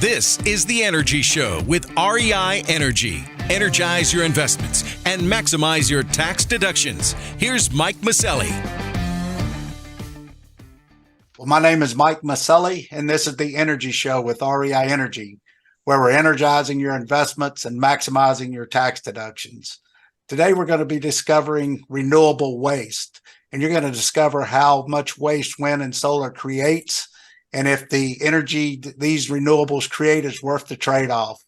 This is The Energy Show with REI Energy. Energize your investments and maximize your tax deductions. Here's Mike Mauceli. Well, my name is Mike Mauceli, and this is The Energy Show with REI Energy, where we're energizing your investments and maximizing your tax deductions. Today, we're going to be discovering renewable waste, and you're going to discover how much waste wind and solar creates, and if the energy these renewables create is worth the trade-off.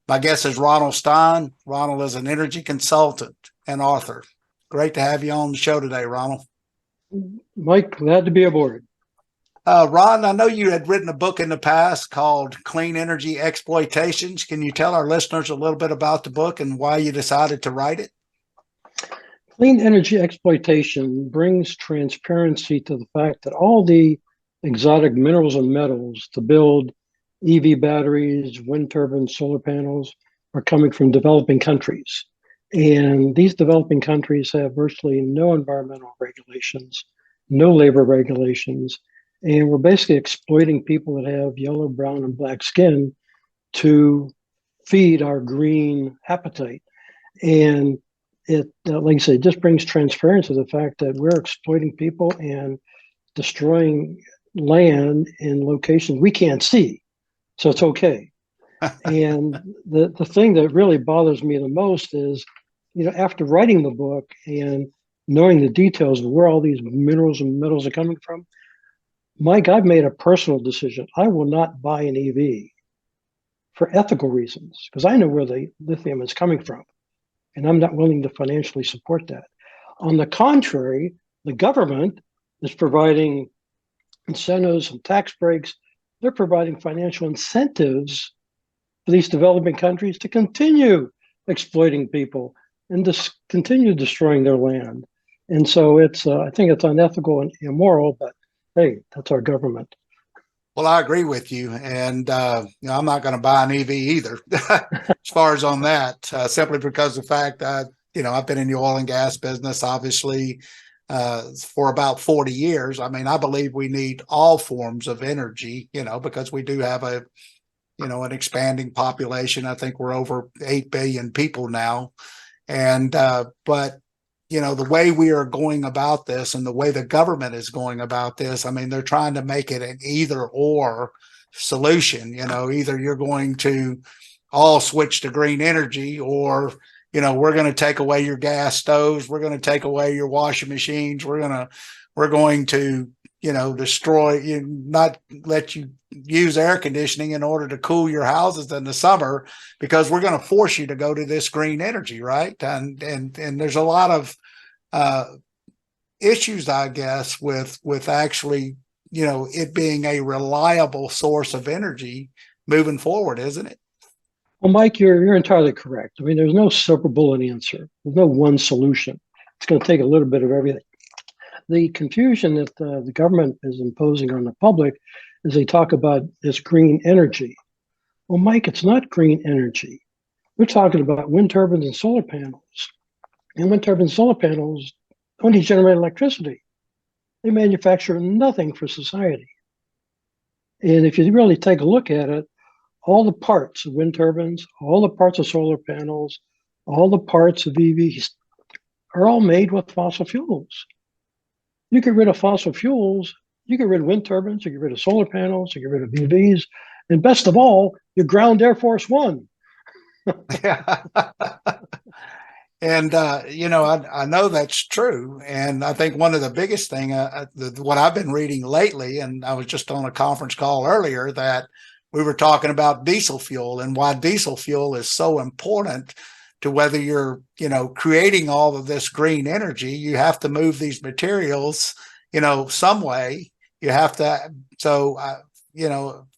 My guest is Ronald Stein. Ronald is an energy consultant and author. Great to have you on the show today, Ronald. Mike, glad to be aboard. Ron, I know you had written a book in the past called Clean Energy Exploitations. Can you tell our listeners a little bit about the book and why you decided to write it? Clean energy exploitation brings transparency to the fact that all the exotic minerals and metals to build EV batteries, wind turbines, solar panels are coming from developing countries. And these developing countries have virtually no environmental regulations, no labor regulations, and we're basically exploiting people that have yellow, brown, and black skin to feed our green appetite. And it, like I said, just brings transparency to the fact that we're exploiting people and destroying land in locations we can't see. So it's okay. And the thing that really bothers me the most is, after writing the book and knowing the details of where all these minerals and metals are coming from, Mike, I've made a personal decision. I will not buy an EV for ethical reasons because I know where the lithium is coming from, and I'm not willing to financially support that. On the contrary, the government is providing incentives and tax breaks. They're providing financial incentives for these developing countries to continue exploiting people and to continue destroying their land. And so I think it's unethical and immoral, but hey, that's our government. Well, I agree with you. And, I'm not going to buy an EV either, as far as on that, simply because of the fact that, I've been in the oil and gas business, obviously, for about 40 years. I mean, I believe we need all forms of energy, because we do have an expanding population. I think we're over 8 billion people now. And, but the way we are going about this and the way the government is going about this, I mean, they're trying to make it an either or solution. Either you're going to all switch to green energy or, we're going to take away your gas stoves. We're going to take away your washing machines. We're going to, destroy you, not let you use air conditioning in order to cool your houses in the summer because we're going to force you to go to this green energy. Right. And there's a lot of issues, I guess, with actually, it being a reliable source of energy moving forward, isn't it? Well, Mike, you're entirely correct. I mean, there's no silver bullet answer. There's no one solution. It's going to take a little bit of everything. The confusion that the government is imposing on the public is they talk about this green energy. Well, Mike, it's not green energy. We're talking about wind turbines and solar panels. And wind turbines and solar panels only generate electricity. They manufacture nothing for society. And if you really take a look at it, all the parts of wind turbines, all the parts of solar panels, all the parts of EVs are all made with fossil fuels. You get rid of fossil fuels, you get rid of wind turbines, you get rid of solar panels, you get rid of EVs, and best of all, you ground Air Force One. Yeah. And, I know that's true. And I think one of the biggest thing, what I've been reading lately, and I was just on a conference call earlier that we were talking about diesel fuel and why diesel fuel is so important to whether you're, creating all of this green energy. You have to move these materials, some way. You have to. So,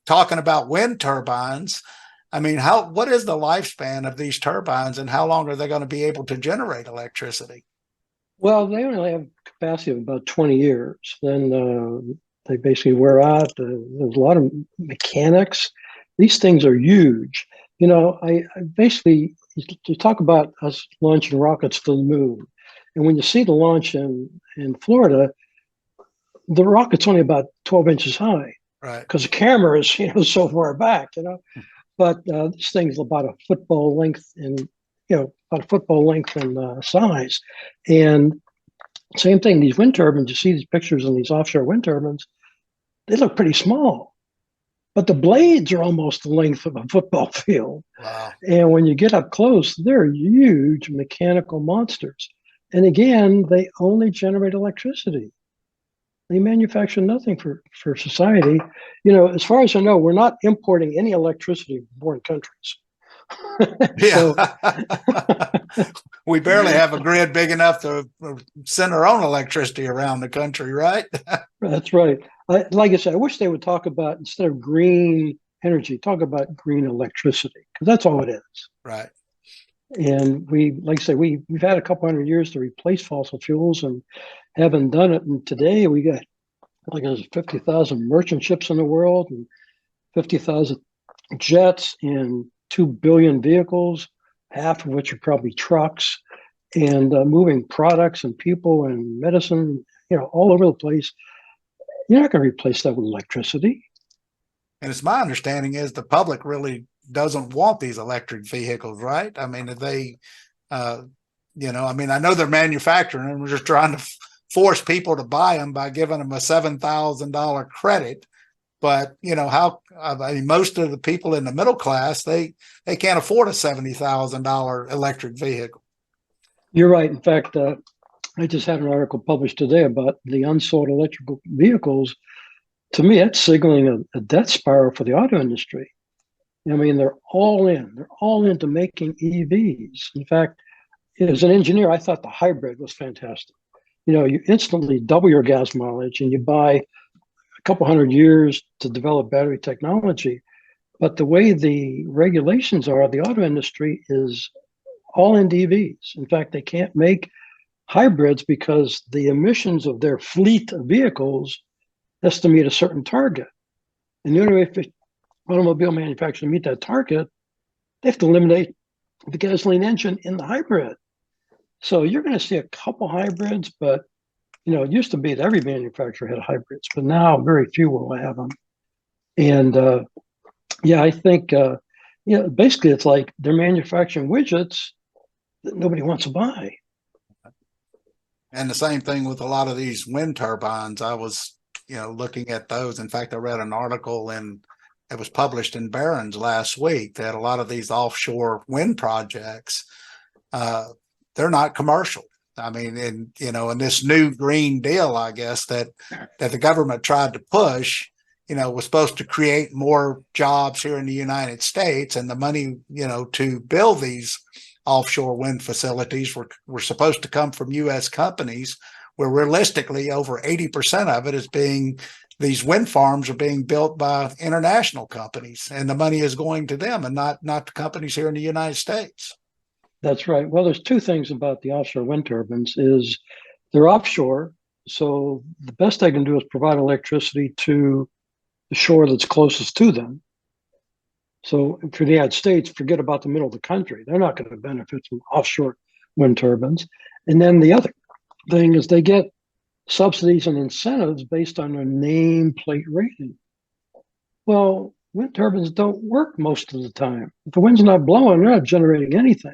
talking about wind turbines, I mean, what is the lifespan of these turbines and how long are they going to be able to generate electricity? Well, they only have capacity of about 20 years. Then they basically wear out. There's a lot of mechanics. These things are huge. I basically, you talk about us launching rockets to the moon. And when you see the launch in Florida, the rocket's only about 12 inches high. Right. because the camera is, so far back, But this thing's about a football length in size. And same thing, these wind turbines, you see these pictures of these offshore wind turbines, they look pretty small, but the blades are almost the length of a football field. Wow. And when you get up close, they're huge mechanical monsters. And again, they only generate electricity. They manufacture nothing for society. As far as I know, we're not importing any electricity from foreign countries. Yeah. So We barely have a grid big enough to send our own electricity around the country, right? that's right. Like I said, I wish they would talk about, instead of green energy, talk about green electricity, because that's all it is. Right. And like I say, we've had a couple hundred years to replace fossil fuels and haven't done it. And today we got there's 50,000 merchant ships in the world and 50,000 jets and 2 billion vehicles, half of which are probably trucks, and moving products and people and medicine, all over the place. You're not going to replace that with electricity. And it's my understanding is the public really doesn't want these electric vehicles, right? I mean, I know they're manufacturing them. We're just trying to force people to buy them by giving them a $7,000 credit. But most of the people in the middle class, they can't afford a $70,000 electric vehicle. You're right. In fact, I just had an article published today about the unsold electrical vehicles. To me, that's signaling a death spiral for the auto industry. I mean, they're all in. They're all into making EVs. In fact, as an engineer, I thought the hybrid was fantastic. You instantly double your gas mileage and you buy a couple hundred years to develop battery technology. But the way the regulations are, the auto industry is all into EVs. In fact, they can't make hybrids because the emissions of their fleet of vehicles has to meet a certain target. And the only way for automobile manufacturers to meet that target, they have to eliminate the gasoline engine in the hybrid. So you're going to see a couple hybrids, but it used to be that every manufacturer had hybrids, but now very few will have them. And I think basically it's like they're manufacturing widgets that nobody wants to buy. And the same thing with a lot of these wind turbines. I was, looking at those. In fact, I read an article it was published in Barron's last week that a lot of these offshore wind projects, they're not commercial. I mean, in this new Green Deal, I guess that the government tried to push, was supposed to create more jobs here in the United States, and the money, to build these offshore wind facilities were supposed to come from U.S. companies, where realistically over 80% of it is these wind farms are being built by international companies, and the money is going to them and not the companies here in the United States. That's right. Well, there's two things about the offshore wind turbines is they're offshore. So the best they can do is provide electricity to the shore that's closest to them. So for the United States, forget about the middle of the country. They're not going to benefit from offshore wind turbines. And then the other thing is they get subsidies and incentives based on their nameplate rating. Well, wind turbines don't work most of the time. If the wind's not blowing, they're not generating anything.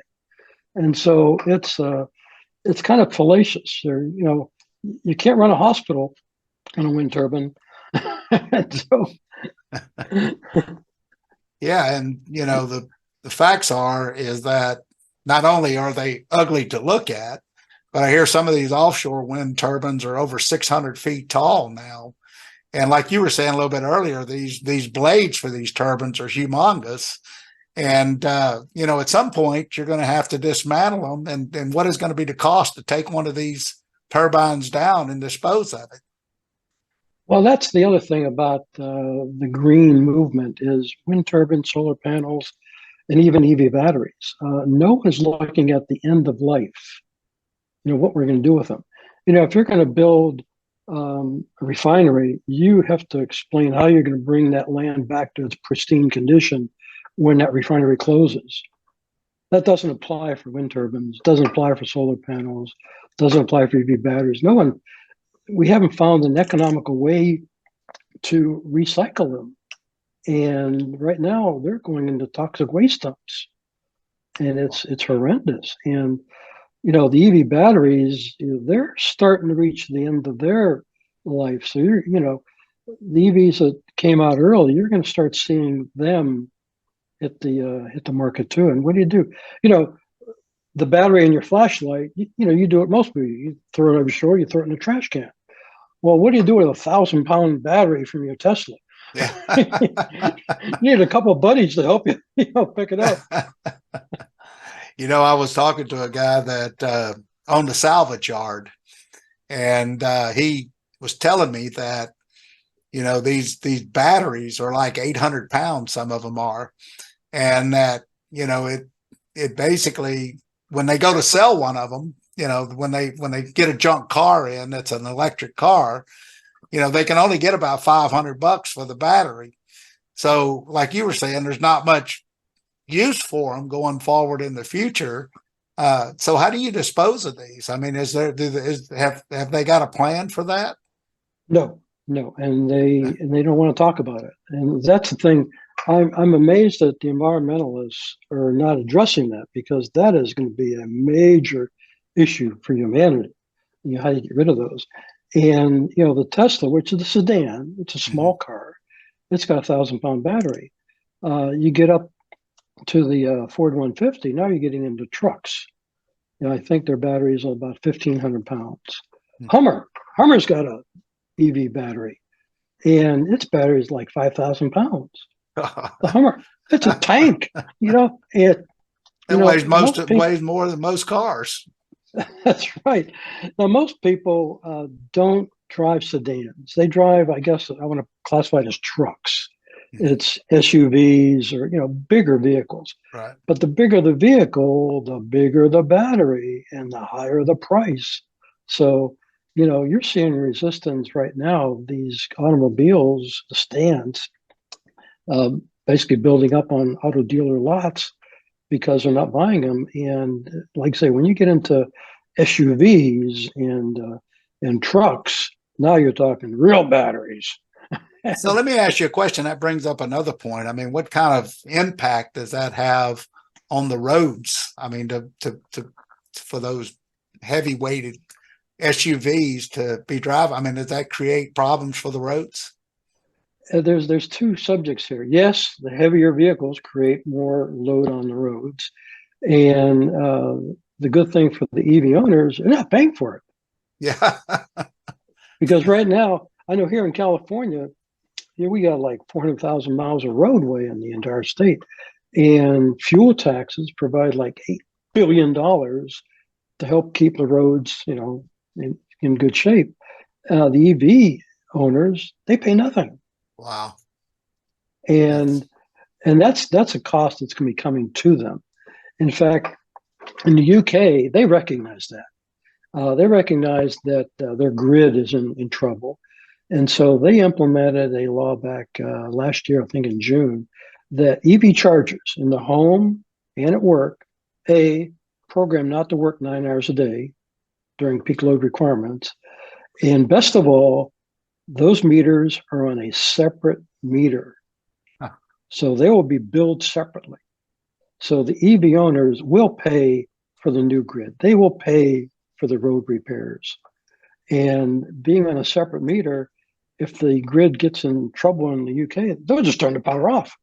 And so it's kind of fallacious. You can't run a hospital on a wind turbine. So, yeah, and the facts is that not only are they ugly to look at, but I hear some of these offshore wind turbines are over 600 feet tall now. And like you were saying a little bit earlier, these blades for these turbines are humongous. And, at some point you're going to have to dismantle them. And what is going to be the cost to take one of these turbines down and dispose of it? Well, that's the other thing about the green movement is wind turbines, solar panels, and even EV batteries. No one's looking at the end of life, what we're going to do with them. If you're going to build a refinery, you have to explain how you're going to bring that land back to its pristine condition when that refinery closes. That doesn't apply for wind turbines, doesn't apply for solar panels, doesn't apply for EV batteries. We haven't found an economical way to recycle them. And right now they're going into toxic waste dumps, and it's horrendous. And the EV batteries, they're starting to reach the end of their life. So the EVs that came out early, you're going to start seeing them hit the market too. And what do? The battery in your flashlight, you do it most people. You throw it over your shoulder, you throw it in the trash can. Well, what do you do with a 1,000-pound battery from your Tesla? Yeah. You need a couple of buddies to help you, pick it up. I was talking to a guy that owned a salvage yard, and he was telling me that these batteries are like 800 pounds. Some of them are, and that it basically, when they go to sell one of them, when they get a junk car in that's an electric car, they can only get about $500 for the battery. So like you were saying, there's not much use for them going forward in the future. So how do you dispose of these? I mean, have they got a plan for that? No, and they don't want to talk about it. And that's the thing. I'm amazed that the environmentalists are not addressing that, because that is going to be a major issue for humanity. How do you get rid of those? And the Tesla, which is a sedan, it's a small car, it's got a 1,000-pound battery. You get up to the Ford 150, now you're getting into trucks. I think their batteries are about 1,500 pounds. Hummer's got a EV battery, and its battery is like 5,000 pounds. The Hummer, it's a tank, it weighs more than most cars. That's right. Now, most people don't drive sedans. They drive, I guess, I want to classify it as trucks. It's SUVs or, bigger vehicles. Right. But the bigger the vehicle, the bigger the battery and the higher the price. So, you're seeing resistance right now. These automobiles, the stands, basically building up on auto dealer lots because they're not buying them. And like I say, when you get into SUVs and trucks, now you're talking real batteries. So let me ask you a question. That brings up another point. I mean, what kind of impact does that have on the roads? I mean, for those heavy weighted SUVs to be driving, I mean, does that create problems for the roads? There's two subjects here. Yes, the heavier vehicles create more load on the roads, and the good thing for the EV owners, they're not paying for it. Yeah. Because right now, I know here in California, we got like 400,000 miles of roadway in the entire state, and fuel taxes provide like $8 billion to help keep the roads, in good shape. The EV owners, they pay nothing. Wow. And that's a cost that's going to be coming to them. In fact, in the UK, they recognize that. They recognize that their grid is in trouble. And so they implemented a law back last year, I think in June, that EV chargers in the home and at work, program not to work 9 hours a day during peak load requirements. And best of all, those meters are on a separate meter. Huh. So they will be billed separately. So the EV owners will pay for the new grid. They will pay for the road repairs. And being on a separate meter, if the grid gets in trouble in the UK, they'll just turn the power off.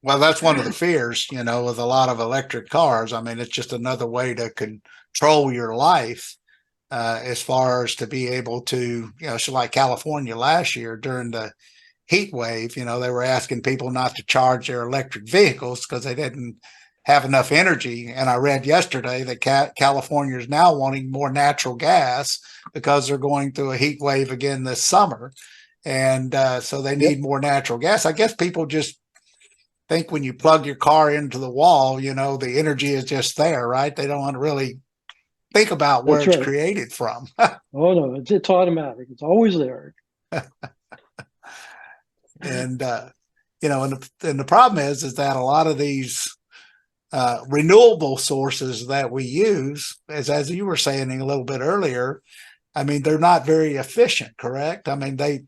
Well, that's one of the fears, with a lot of electric cars. I mean, it's just another way to control your life, as far as to be able to, so like California last year during the heat wave, they were asking people not to charge their electric vehicles because they didn't have enough energy. And I read yesterday that California is now wanting more natural gas because they're going through a heat wave again this summer. And so they need more natural gas. I guess people just think when you plug your car into the wall, the energy is just there, right? They don't want to really think about where it's created from. Oh, no, it's automatic. It's always there. And, and the problem is that a lot of these renewable sources that we use, as you were saying a little bit earlier, I mean, they're not very efficient, correct? I mean, they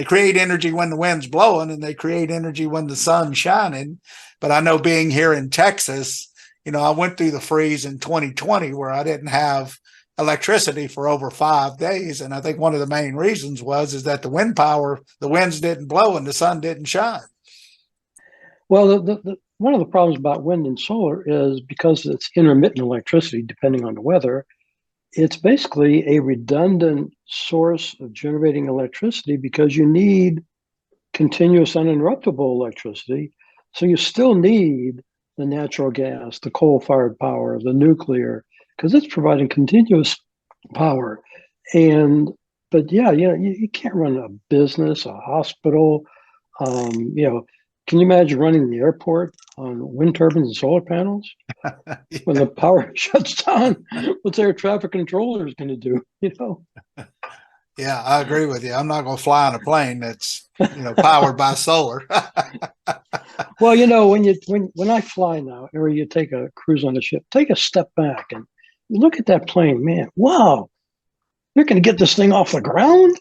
create energy when the wind's blowing and they create energy when the sun's shining. But I know being here in Texas, I went through the freeze in 2020 where I didn't have electricity for over 5 days. And I think one of the main reasons is that the winds didn't blow and the sun didn't shine. Well, one of the problems about wind and solar is because it's intermittent electricity, depending on the weather, it's basically a redundant source of generating electricity because you need continuous uninterruptible electricity. So you still need the natural gas, the coal-fired power, the nuclear, because it's providing continuous power. But yeah, you can't run a business, a hospital. Can you imagine running the airport on wind turbines and solar panels? Yeah. When the power shuts down, what's air traffic controllers going to do? Yeah, I agree with you. I'm not going to fly on a plane that's powered by solar. Well, when I fly now, or you take a cruise on a ship, take a step back and you look at that plane, man. Wow, you're going to get this thing off the ground,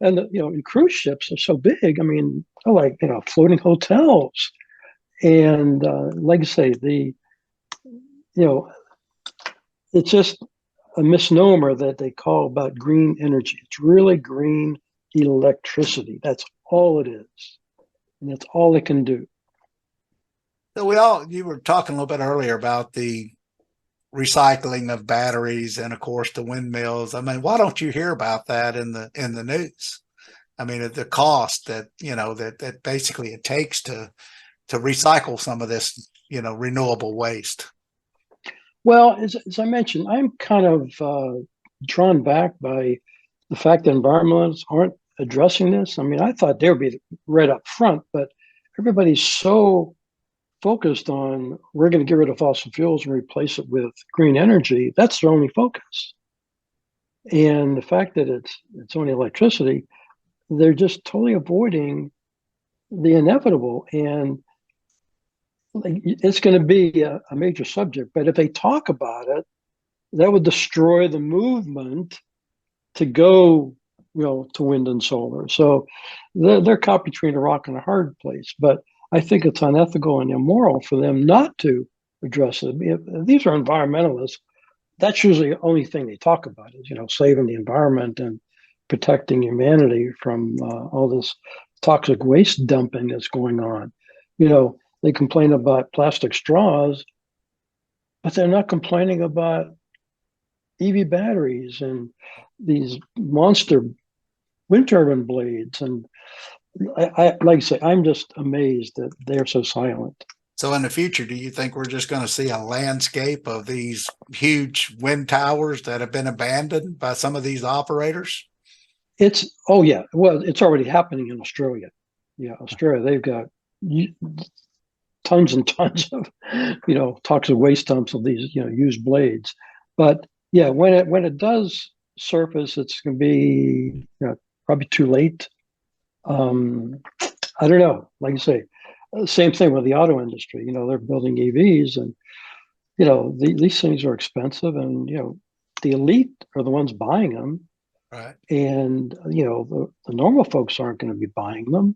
And and cruise ships are so big. I mean, they're like floating hotels, and like I say, it's just a misnomer that they call about green energy. It's really green electricity. That's all it is, and that's all it can do. So you were talking a little bit earlier about the recycling of batteries and of course the windmills. I mean, why don't you hear about that in the news? I mean, the cost that that basically it takes to recycle some of this renewable waste. Well, as I mentioned, I'm kind of drawn back by the fact that environmentalists aren't addressing this. I mean, I thought they would be right up front, but everybody's so focused on we're going to get rid of fossil fuels and replace it with green energy. That's their only focus. And the fact that it's only electricity, they're just totally avoiding the inevitable. And it's going to be a major subject. But if they talk about it, that would destroy the movement to go, to wind and solar. So they're caught between a rock and a hard place. But I think it's unethical and immoral for them not to address it. If these are environmentalists. That's usually the only thing they talk about is, saving the environment and protecting humanity from all this toxic waste dumping that's going on. They complain about plastic straws, but they're not complaining about EV batteries and these monster wind turbine blades. And I like I say, I'm just amazed that they're so silent. So in the future, do you think we're just going to see a landscape of these huge wind towers that have been abandoned by some of these operators? Oh yeah, well, it's already happening in Australia. Yeah, Australia, they've got tons and tons of toxic waste dumps of these used blades. But yeah, when it does surface, it's going to be probably too late. I don't know. Like you say, same thing with the auto industry. They're building EVs, and these things are expensive, and the elite are the ones buying them, right? And the normal folks aren't going to be buying them,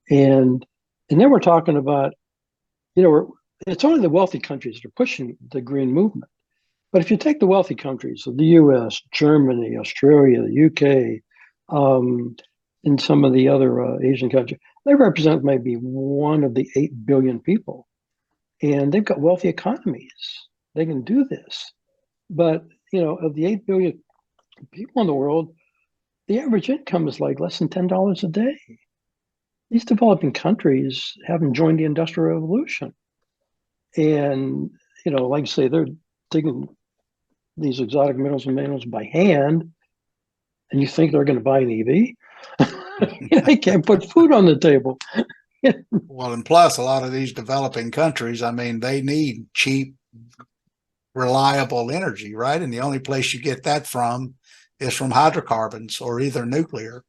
and then we're talking about it's only the wealthy countries that are pushing the green movement. But if you take the wealthy countries of the U.S., Germany, Australia, the U.K., and some of the other Asian countries, they represent maybe one of the 8 billion people. And they've got wealthy economies. They can do this. But, of the 8 billion people in the world, the average income is like less than $10 a day. These developing countries haven't joined the Industrial Revolution. And, like I say, they're digging these exotic minerals and minerals by hand. And you think they're going to buy an EV? They can't put food on the table. Well, and plus a lot of these developing countries, I mean, they need cheap, reliable energy, right? And the only place you get that from is from hydrocarbons or either nuclear.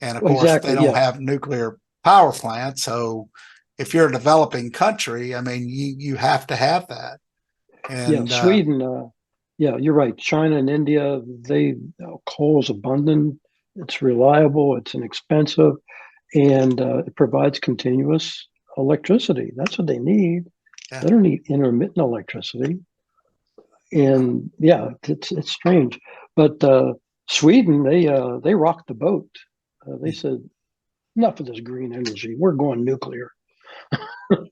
And of course, they don't have nuclear power plants. So if you're a developing country, I mean, you have to have that. And Sweden, Yeah, you're right. China and India, coal is abundant. It's reliable. It's inexpensive, and it provides continuous electricity. That's what they need. Yeah. They don't need intermittent electricity. And yeah, it's strange. But Sweden, they rocked the boat. They said enough of this green energy. We're going nuclear,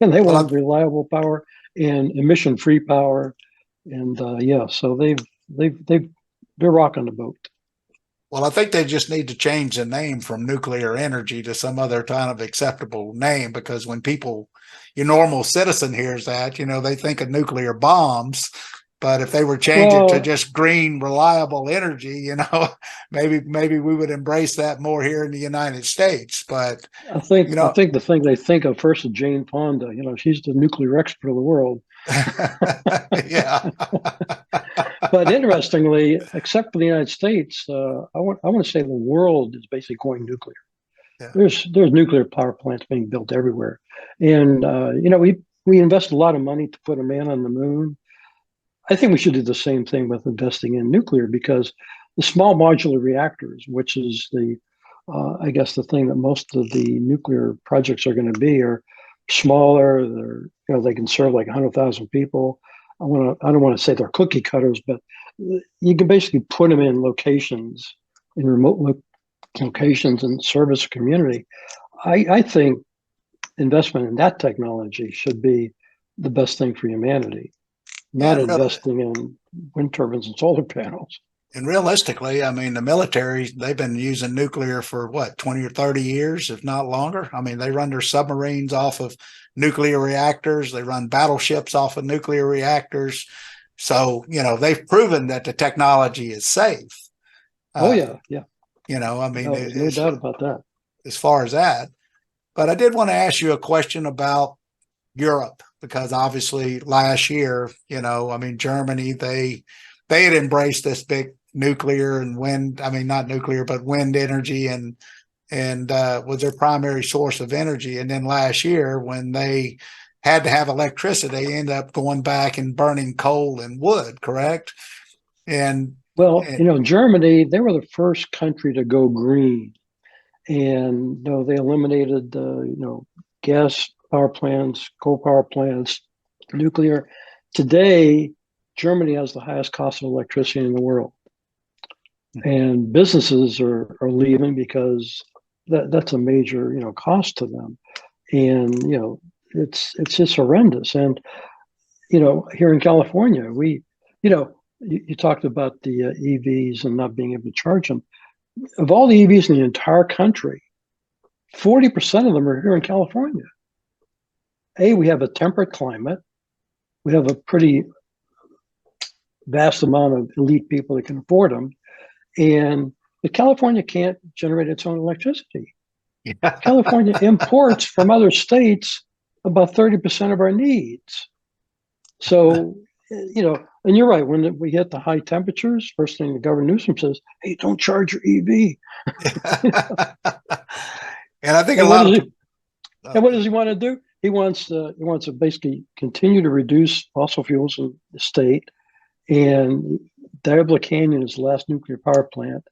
and they Well, wanted reliable power and emission-free power. And yeah, so they're rocking the boat. Well, I think they just need to change the name from nuclear energy to some other kind of acceptable name, because when people, your normal citizen hears that, they think of nuclear bombs. But if they were changing to Well, just green, reliable energy, maybe we would embrace that more here in the United States. But you I know, think the thing they think of first is Jane Fonda. She's the nuclear expert of the world. yeah, But interestingly, except for the United States, I want to say the world is basically going nuclear. yeah, There's nuclear power plants being built everywhere, and we invest a lot of money to put a man on the moon. I think we should do the same thing with investing in nuclear, because the small modular reactors, which is I guess the thing that most of the nuclear projects are going to be, are smaller. They can serve like 100,000 people. I don't want to say they're cookie cutters, but you can basically put them in locations, in locations and service a community. I think investment in that technology should be the best thing for humanity, yeah. not investing in wind turbines and solar panels. And realistically, I mean, the military, they've been using nuclear for what, 20 or 30 years, if not longer. I mean, they run their submarines off of nuclear reactors. They run battleships off of nuclear reactors. So, they've proven that the technology is safe. Oh Uh, yeah, yeah. I mean, No, there's no doubt about that. as far as that. But I did want to ask you a question about Europe, because obviously last year, I mean, Germany, they had embraced this big nuclear and wind. I mean, not nuclear, but wind energy, and was their primary source of energy. And then last year, when they had to have electricity, they ended up going back and burning coal and wood. Correct? And, Well, and Germany, they were the first country to go green, and they eliminated gas power plants, coal power plants, nuclear. Today, Germany has the highest cost of electricity in the world, and businesses are leaving because that's a major cost to them, and it's just horrendous. And here in California, you talked about the EVs and not being able to charge them. Of all the EVs in the entire country, 40% of them are here in California. We have a temperate climate. We have a pretty vast amount of elite people that can afford them. But California can't generate its own electricity. yeah. California imports from other states about 30% of our needs. So, and you're right, when we hit the high temperatures, first thing the Governor Newsom says, hey, don't charge your EV. And I think a And lot of people. what does he want to do? He wants to basically continue to reduce fossil fuels in the state. And Diablo Canyon is the last nuclear power plant.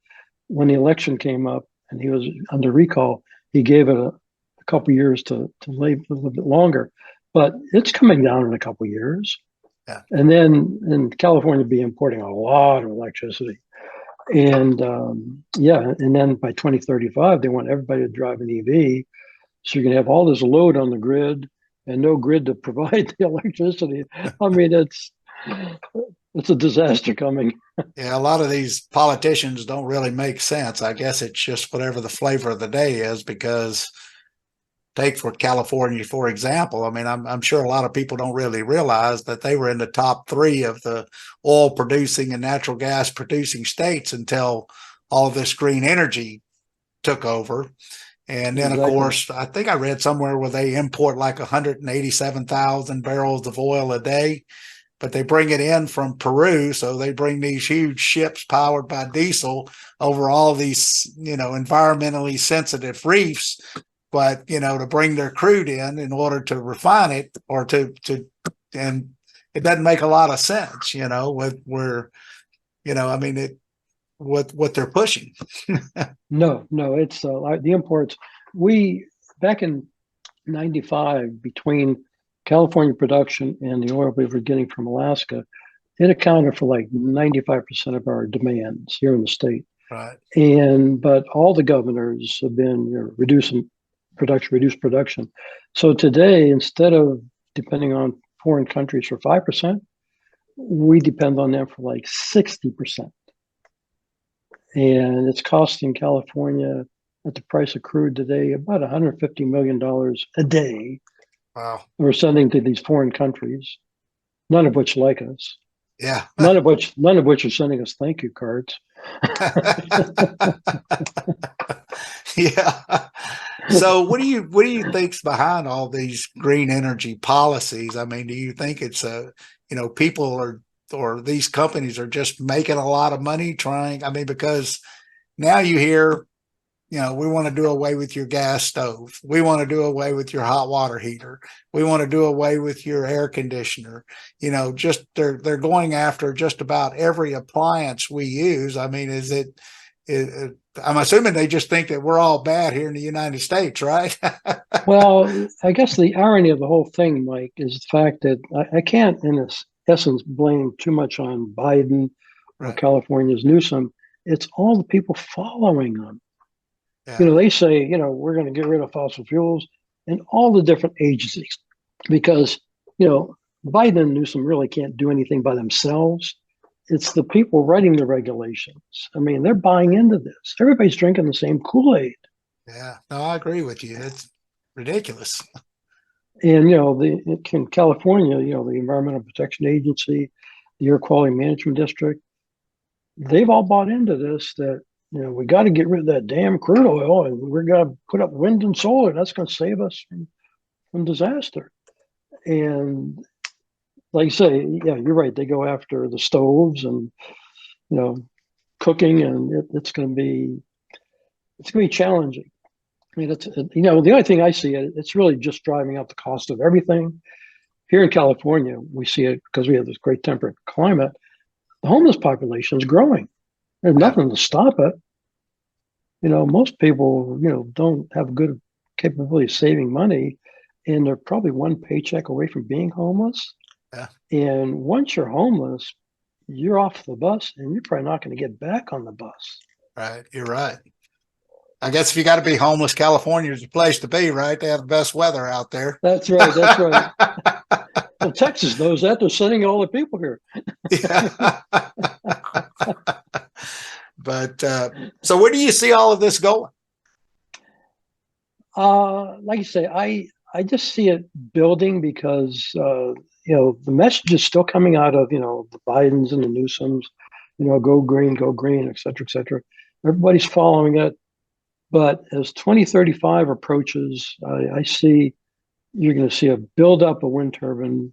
When the election came up and he was under recall, he gave it a couple years to live a little bit longer. But it's coming down in a couple years. Yeah. And then in California, be importing a lot of electricity. And and then by 2035, they want everybody to drive an EV. So you're going to have all this load on the grid and no grid to provide the electricity. I mean, it's a disaster coming. Yeah, a lot of these politicians don't really make sense. I guess it's just whatever the flavor of the day is, because take for California, for example. I mean, I'm sure a lot of people don't really realize that they were in the top 3 of the oil producing and natural gas producing states until all of this green energy took over. And then, Exactly. of course, I think I read somewhere where they import like 187,000 barrels of oil a day, but they bring it in from Peru. So they bring these huge ships powered by diesel over all these, environmentally sensitive reefs. But, to bring their crude in order to refine it, and it doesn't make a lot of sense, with where I mean, what they're pushing. No, it's like the imports. We back in '95, between California production and the oil we were getting from Alaska, it accounted for like 95% of our demands here in the state. Right. But all the governors have been reducing production, reduce production. So today, instead of depending on foreign countries for 5%, we depend on them for like 60%. And it's costing California at the price of crude today about $150 million a day. Wow. We're sending to these foreign countries, none of which like us. Yeah. None of which are sending us thank you cards. Yeah. So what do you think's behind all these green energy policies? I mean, do you think it's people or these companies are just making a lot of money trying? I mean, because now you hear, we want to do away with your gas stove. We want to do away with your hot water heater. We want to do away with your air conditioner. Just they're going after just about every appliance we use. I mean, I'm assuming they just think that we're all bad here in the United States, right? Well, I guess the irony of the whole thing, Mike, is the fact that I can't, in essence, blame too much on Biden or Right. California's Newsom. It's all the people following them. Yeah. They say, we're going to get rid of fossil fuels and all the different agencies because, Biden and Newsom really can't do anything by themselves. It's the people writing the regulations. I mean, they're buying into this. Everybody's drinking the same Kool-Aid. Yeah, no, I agree with you. It's ridiculous. And, in California, the Environmental Protection Agency, the Air Quality Management District, they've all bought into this that, we got to get rid of that damn crude oil and we're going to put up wind and solar. That's going to save us from disaster. And like you say, yeah, you're right. They go after the stoves and, cooking, and it's going to be challenging. I mean, the only thing I see, it's really just driving up the cost of everything. Here in California, we see it because we have this great temperate climate. The homeless population is growing. There's nothing to stop it. Most people, don't have good capability of saving money, and they're probably one paycheck away from being homeless. Yeah. And once you're homeless, you're off the bus, and you're probably not going to get back on the bus. Right. You're right. I guess if you got to be homeless, California is the place to be, right? They have the best weather out there. That's right. That's right. Well, Texas knows that. They're sending all the people here. Yeah. But so where do you see all of this going? Like you say, I just see it building because the message is still coming out of the Bidens and the Newsoms, go green, et cetera, et cetera. Everybody's following it. But as 2035 approaches, I see you're going to see a buildup of wind turbines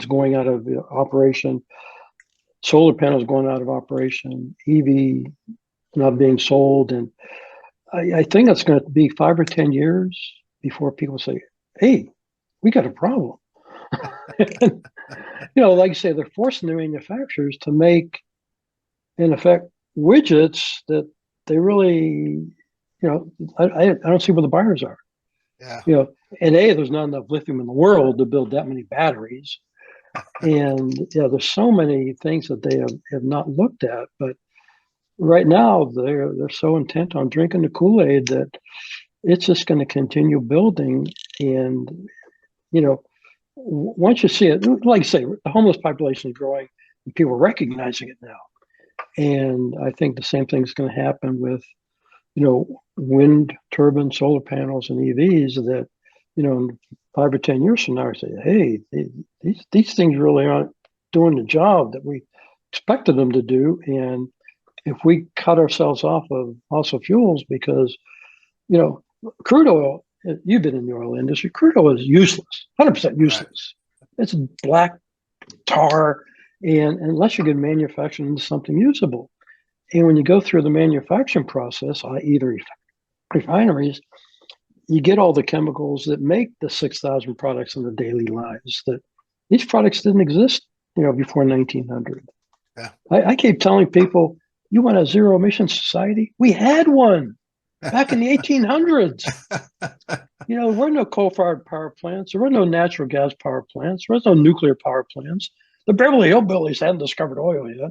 going out of operation, solar panels going out of operation, EV not being sold. And I think it's going to be 5 or 10 years before people say, hey, we got a problem. Like you say, they're forcing the manufacturers to make, in effect, widgets that they really, I don't see where the buyers are. Yeah. And there's not enough lithium in the world to build that many batteries. And there's so many things that they have not looked at. But right now, they're so intent on drinking the Kool-Aid that it's just going to continue building. And, once you see it, like I say, the homeless population is growing and people are recognizing it now. And I think the same thing is going to happen with, wind turbines, solar panels, and EVs that, in 5 or 10 years from now, I say, hey, these things really aren't doing the job that we expected them to do. And if we cut ourselves off of fossil fuels because, crude oil, you've been in the oil industry, crude oil is useless, 100% useless. Right. It's black tar. And unless you can manufacture into something usable. And when you go through the manufacturing process, i.e. the refineries, you get all the chemicals that make the 6,000 products in the daily lives that these products didn't exist before 1900. Yeah. I keep telling people, you want a zero emission society? We had one back in the 1800s. There were no coal-fired power plants. There were no natural gas power plants. There was no nuclear power plants. The Beverly Hillbillies hadn't discovered oil yet.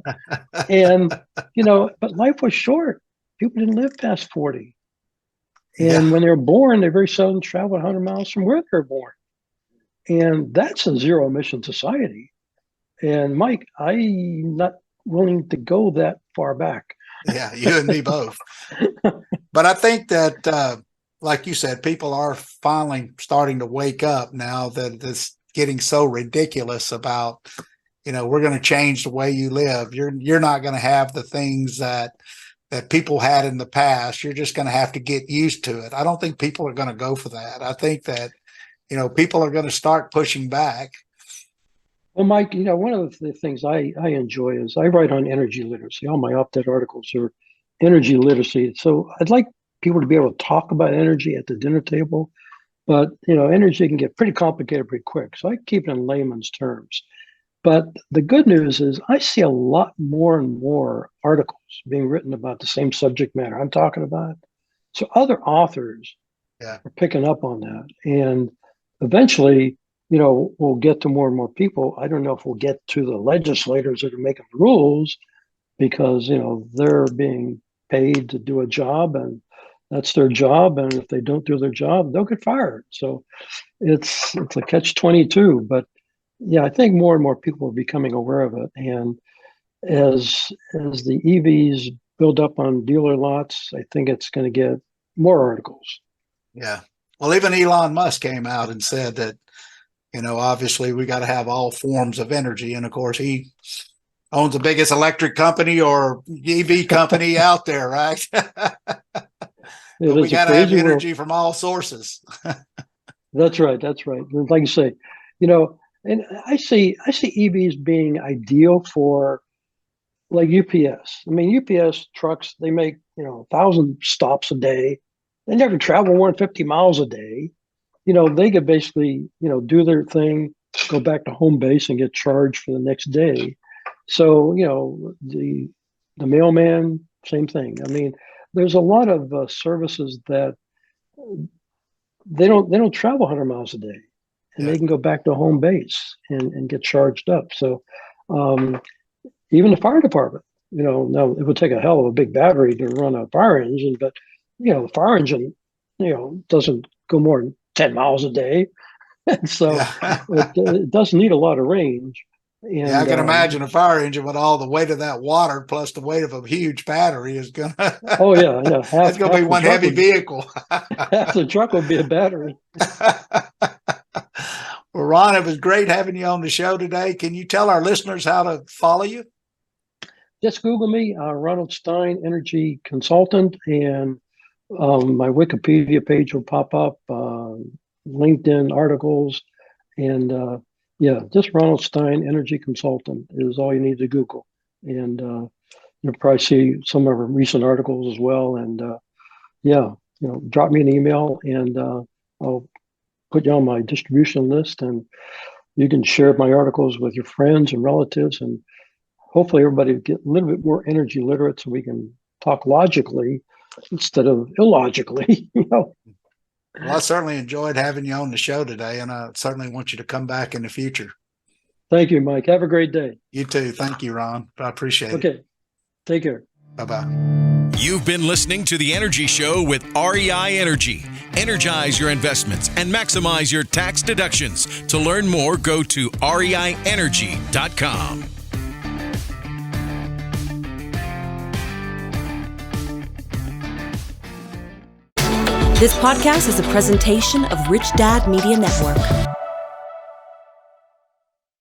And, but life was short. People didn't live past 40. And when they were born, they very seldom traveled 100 miles from where they were born. And that's a zero emission society. And Mike, I'm not willing to go that far back. Yeah, you and me both. But I think that, like you said, people are finally starting to wake up now that it's getting so ridiculous about, we're going to change the way you live. You're not going to have the things that people had in the past. You're just going to have to get used to it. I don't think people are going to go for that. I think that, people are going to start pushing back. Well, Mike, one of the things I enjoy is I write on energy literacy. All my op-ed articles are energy literacy. So I'd like people to be able to talk about energy at the dinner table, but energy can get pretty complicated pretty quick. So I keep it in layman's terms. But the good news is I see a lot more and more articles being written about the same subject matter I'm talking about. So other authors are picking up on that. And eventually, we'll get to more and more people. I don't know if we'll get to the legislators that are making the rules because, they're being paid to do a job and that's their job. And if they don't do their job, they'll get fired. So it's a catch-22. But yeah, I think more and more people are becoming aware of it. And as the EVs build up on dealer lots, I think it's going to get more articles. Yeah. Well, even Elon Musk came out and said that, obviously we got to have all forms of energy. And of course, he owns the biggest electric company or EV company out there, right? But we got to have energy from all sources. That's right. Like you say, and I see EVs being ideal for like UPS. I mean, UPS trucks, they make, 1,000 stops a day. They never travel more than 50 miles a day. They could basically, do their thing, go back to home base and get charged for the next day. So, the mailman, same thing. I mean, there's a lot of services that they don't travel 100 miles a day. And they can go back to home base and get charged up. So even the fire department, now it would take a hell of a big battery to run a fire engine, but, the fire engine, doesn't go more than 10 miles a day. And so it doesn't need a lot of range. And, I can imagine a fire engine with all the weight of that water plus the weight of a huge battery is going to. Oh, yeah. It's going to be one heavy vehicle. Half the truck would be a battery. Well, Ron, it was great having you on the show today. Can you tell our listeners how to follow you? Just Google me, Ronald Stein, Energy Consultant, and my Wikipedia page will pop up, LinkedIn articles, and just Ronald Stein, Energy Consultant is all you need to Google. And you'll probably see some of our recent articles as well. And drop me an email and I'll put you on my distribution list, and you can share my articles with your friends and relatives, and hopefully everybody get a little bit more energy literate so we can talk logically instead of illogically. Well, I certainly enjoyed having you on the show today, and I certainly want you to come back in the future. Thank you, Mike. Have a great day. You too. Thank you, Ron. I appreciate it. Okay. Take care. Bye-bye. You've been listening to The Energy Show with REI Energy. Energize your investments and maximize your tax deductions. To learn more, go to reienergy.com. This podcast is a presentation of Rich Dad Media Network.